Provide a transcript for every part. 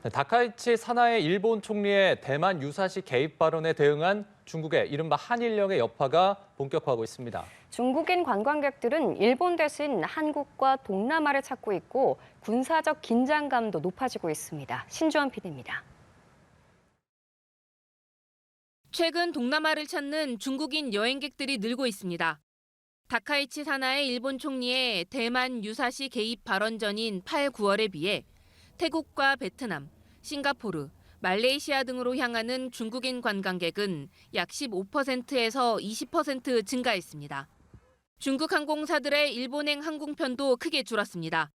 다카이치 사나이 일본 총리의 대만 유사시 개입 발언에 대응한 중국의 이른바 한일령의 여파가 본격화하고 있습니다. 중국인 관광객들은 일본 대신 한국과 동남아를 찾고 있고 군사적 긴장감도 높아지고 있습니다. 신주원 PD입니다. 최근 동남아를 찾는 중국인 여행객들이 늘고 있습니다. 다카이치 사나이 일본 총리의 대만 유사시 개입 발언 전인 8, 9월에 비해 태국과 베트남, 싱가포르, 말레이시아 등으로 향하는 중국인 관광객은 약 15%에서 20% 증가했습니다. 중국 항공사들의 일본행 항공편도 크게 줄었습니다.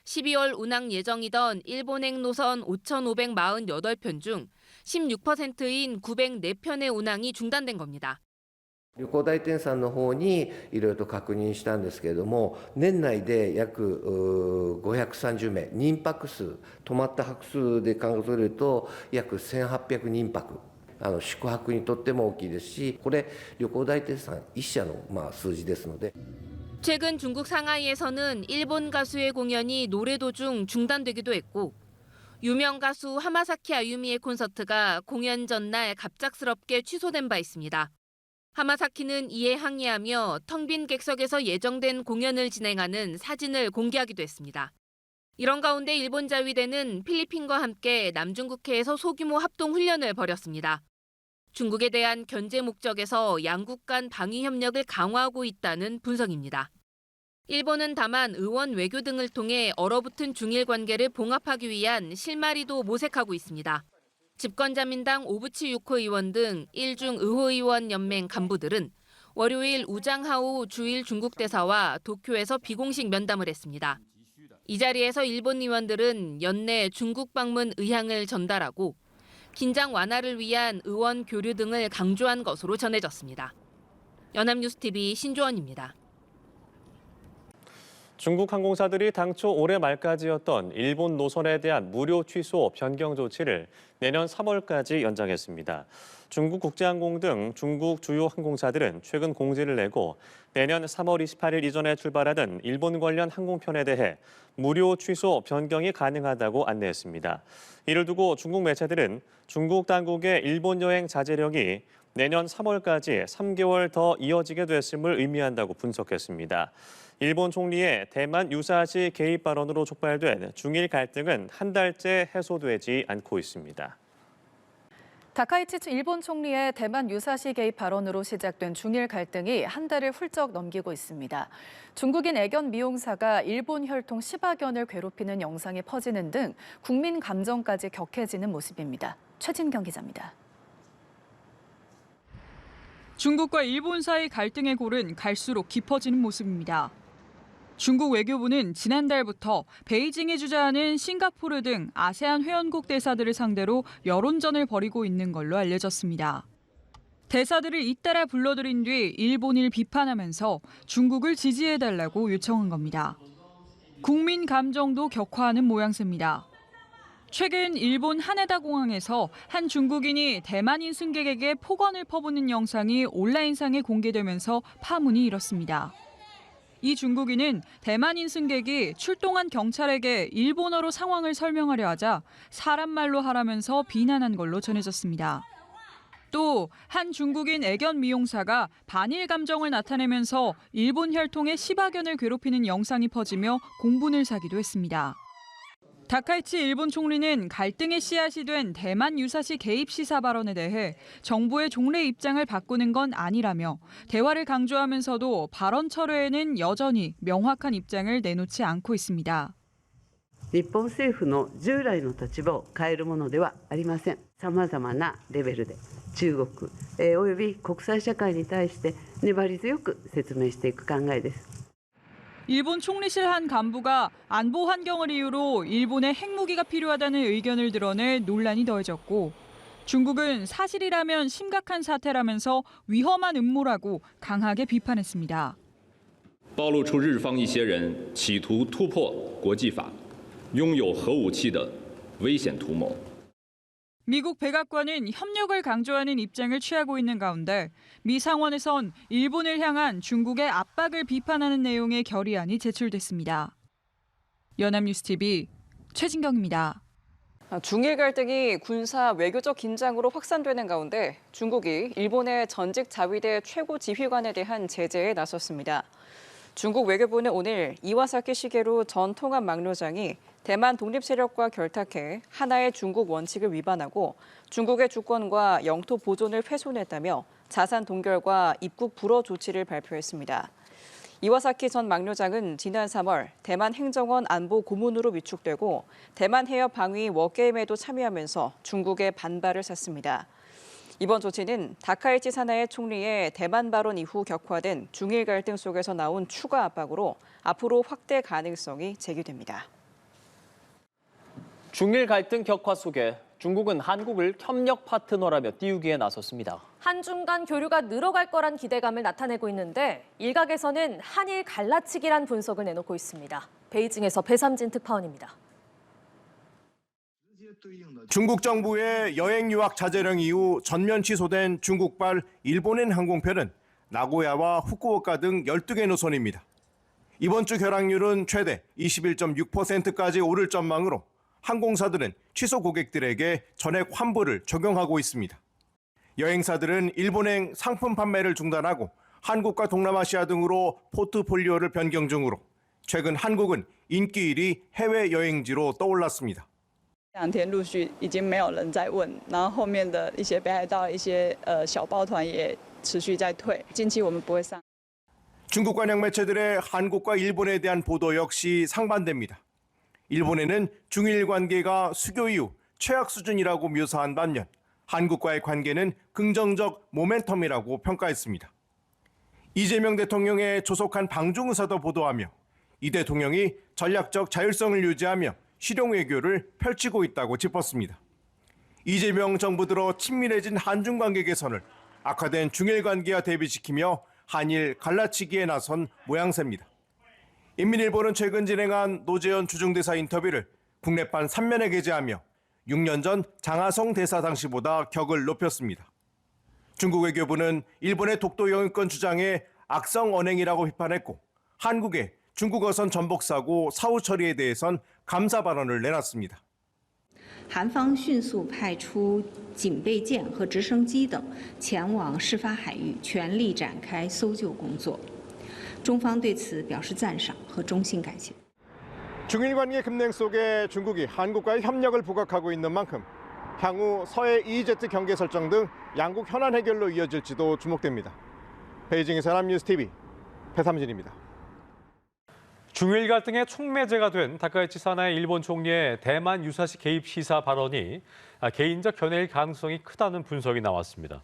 12월 운항 예정이던 일본행 노선 5,548편 중 16%인 904편의 운항이 중단된 겁니다. 旅行代理店さんの方にいろいろと確認したんですけれども、年内で約530名、人泊数、泊まった泊数で考えると約1800人泊。宿泊にとっても大きいですし、これ旅行代理店さん一社の数字ですので。 최근 중국 상하이에서는 일본 가수의 공연이 노래 도중 중단되기도 했고 유명 가수 하마사키 아유미의 콘서트가 공연 전날 갑작스럽게 취소된 바 있습니다. 하마사키는 이에 항의하며 텅 빈 객석에서 예정된 공연을 진행하는 사진을 공개하기도 했습니다. 이런 가운데 일본 자위대는 필리핀과 함께 남중국해에서 소규모 합동 훈련을 벌였습니다. 중국에 대한 견제 목적에서 양국 간 방위 협력을 강화하고 있다는 분석입니다. 일본은 다만 의원 외교 등을 통해 얼어붙은 중일 관계를 봉합하기 위한 실마리도 모색하고 있습니다. 집권자민당 오부치 유코 의원 등 일중 의호의원 연맹 간부들은 월요일 우장하오 주일 중국 대사와 도쿄에서 비공식 면담을 했습니다. 이 자리에서 일본 의원들은 연내 중국 방문 의향을 전달하고 긴장 완화를 위한 의원 교류 등을 강조한 것으로 전해졌습니다. 연합뉴스TV 신주원입니다. 중국 항공사들이 당초 올해 말까지였던 일본 노선에 대한 무료 취소 변경 조치를 내년 3월까지 연장했습니다. 중국 국제항공 등 중국 주요 항공사들은 최근 공지를 내고 내년 3월 28일 이전에 출발하던 일본 관련 항공편에 대해 무료 취소 변경이 가능하다고 안내했습니다. 이를 두고 중국 매체들은 중국 당국의 일본 여행 자제령이 내년 3월까지 3개월 더 이어지게 됐음을 의미한다고 분석했습니다. 일본 총리의 대만 유사시 개입 발언으로 촉발된 중일 갈등은 한 달째 해소되지 않고 있습니다. 다카이치 일본 총리의 대만 유사시 개입 발언으로 시작된 중일 갈등이 한 달을 훌쩍 넘기고 있습니다. 중국인 애견 미용사가 일본 혈통 10여 견을 괴롭히는 영상이 퍼지는 등 국민 감정까지 격해지는 모습입니다. 최진경 기자입니다. 중국과 일본 사이 갈등의 골은 갈수록 깊어지는 모습입니다. 중국 외교부는 지난달부터 베이징이 주재하는 싱가포르 등 아세안 회원국 대사들을 상대로 여론전을 벌이고 있는 걸로 알려졌습니다. 대사들을 잇따라 불러들인 뒤 일본을 비판하면서 중국을 지지해달라고 요청한 겁니다. 국민 감정도 격화하는 모양새입니다. 최근 일본 하네다 공항에서 한 중국인이 대만인 승객에게 폭언을 퍼붓는 영상이 온라인상에 공개되면서 파문이 일었습니다. 이 중국인은 대만인 승객이 출동한 경찰에게 일본어로 상황을 설명하려 하자 사람 말로 하라면서 비난한 걸로 전해졌습니다. 또 한 중국인 애견 미용사가 반일 감정을 나타내면서 일본 혈통의 시바견을 괴롭히는 영상이 퍼지며 공분을 사기도 했습니다. 다카이치 일본 총리는 갈등의 씨앗이 된 대만 유사시 개입 시사 발언에 대해 정부의 종래 입장을 바꾸는 건 아니라며 대화를 강조하면서도 발언 철회에는 여전히 명확한 입장을 내놓지 않고 있습니다. 日本政府の従来の立場を変えるものではありません。様々なレベルで中国および国際社会に対して粘り強く説明していく考えです。 일본 총리실 한 간부가 안보 환경을 이유로 일본에 핵무기가 필요하다는 의견을 드러내 논란이 더해졌고 중국은 사실이라면 심각한 사태라면서 위험한 음모라고 강하게 비판했습니다. 暴露出日方一些人企图突破国际法，拥有核武器的危险图谋。 미국 백악관은 협력을 강조하는 입장을 취하고 있는 가운데 미 상원에선 일본을 향한 중국의 압박을 비판하는 내용의 결의안이 제출됐습니다. 연합뉴스TV 최진경입니다. 중일 갈등이 군사 외교적 긴장으로 확산되는 가운데 중국이 일본의 전직 자위대 최고 지휘관에 대한 제재에 나섰습니다. 중국 외교부는 오늘 이와사키 시게루 전 통합 막로장이 대만 독립 세력과 결탁해 하나의 중국 원칙을 위반하고 중국의 주권과 영토 보존을 훼손했다며 자산 동결과 입국 불허 조치를 발표했습니다. 이와사키 전 막료장은 지난 3월 대만 행정원 안보 고문으로 위축되고 대만 해협 방위 워게임에도 참여하면서 중국의 반발을 샀습니다. 이번 조치는 다카이치 사나이 총리의 대만 발언 이후 격화된 중일 갈등 속에서 나온 추가 압박으로 앞으로 확대 가능성이 제기됩니다. 중일 갈등 격화 속에 중국은 한국을 협력 파트너라며 띄우기에 나섰습니다. 한중 간 교류가 늘어갈 거란 기대감을 나타내고 있는데 일각에서는 한일 갈라치기란 분석을 내놓고 있습니다. 베이징에서 배삼진 특파원입니다. 중국 정부의 여행 유학 자제령 이후 전면 취소된 중국발 일본행 항공편은 나고야와 후쿠오카 등 12개 노선입니다. 이번 주 결항률은 최대 21.6%까지 오를 전망으로 항공사들은 취소 고객들에게 전액 환불을 적용하고 있습니다. 여행사들은 일본행 상품 판매를 중단하고 한국과 동남아시아 등으로 포트폴리오를 변경 중으로 최근 한국은 인기 1위 해외 여행지로 떠올랐습니다. 2天陆续已经没有人在问，然后后面的一些北海道一些小包团也持续在退。近期我们不会上。 중국 관영 매체들의 한국과 일본에 대한 보도 역시 상반됩니다. 일본에는 중일 관계가 수교 이후 최악 수준이라고 묘사한 반면 한국과의 관계는 긍정적 모멘텀이라고 평가했습니다. 이재명 대통령의 조속한 방중 의사도 보도하며 이 대통령이 전략적 자율성을 유지하며 실용 외교를 펼치고 있다고 짚었습니다. 이재명 정부 들어 친밀해진 한중 관계 개선을 악화된 중일 관계와 대비시키며 한일 갈라치기에 나선 모양새입니다. 인민일보는 최근 진행한 노재현 주중대사 인터뷰를 국내판 3면에 게재하며 6년 전 장하성 대사 당시보다 격을 높였습니다. 중국 외교부는 일본의 독도 영유권 주장에 악성 언행이라고 비판했고 한국의 중국 어선 전복 사고 사후 처리에 대해선 감사 발언을 내놨습니다. 韩方迅速派出警备舰和直升机等前往事发海域，全力展开搜救工作。中方对此表示赞赏和衷心感谢。 중일 관계 급냉 속에 중국이 한국과의 협력을 부각하고 있는 만큼 향후 서해 EEZ 경계 설정 등 양국 현안 해결로 이어질지도 주목됩니다. 베이징에서 연합뉴스TV 배삼진입니다. 중일 갈등의 촉매제가 된 다카이치 사나이 일본 총리의 대만 유사시 개입 시사 발언이 개인적 견해일 가능성이 크다는 분석이 나왔습니다.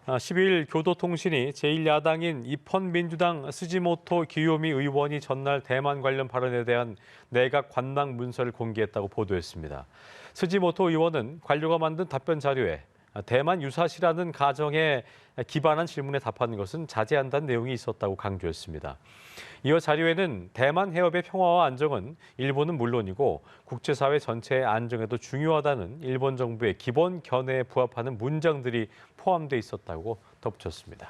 12일 교도통신이 제1야당인 입헌민주당 스지모토 기요미 의원이 전날 대만 관련 발언에 대한 내각 관망 문서를 공개했다고 보도했습니다. 스지모토 의원은 관료가 만든 답변 자료에 대만 유사시라는 가정에 기반한 질문에 답하는 것은 자제한다는 내용이 있었다고 강조했습니다. 이어 자료에는 대만 해협의 평화와 안정은 일본은 물론이고 국제사회 전체의 안정에도 중요하다는 일본 정부의 기본 견해에 부합하는 문장들이 포함돼 있었다고 덧붙였습니다.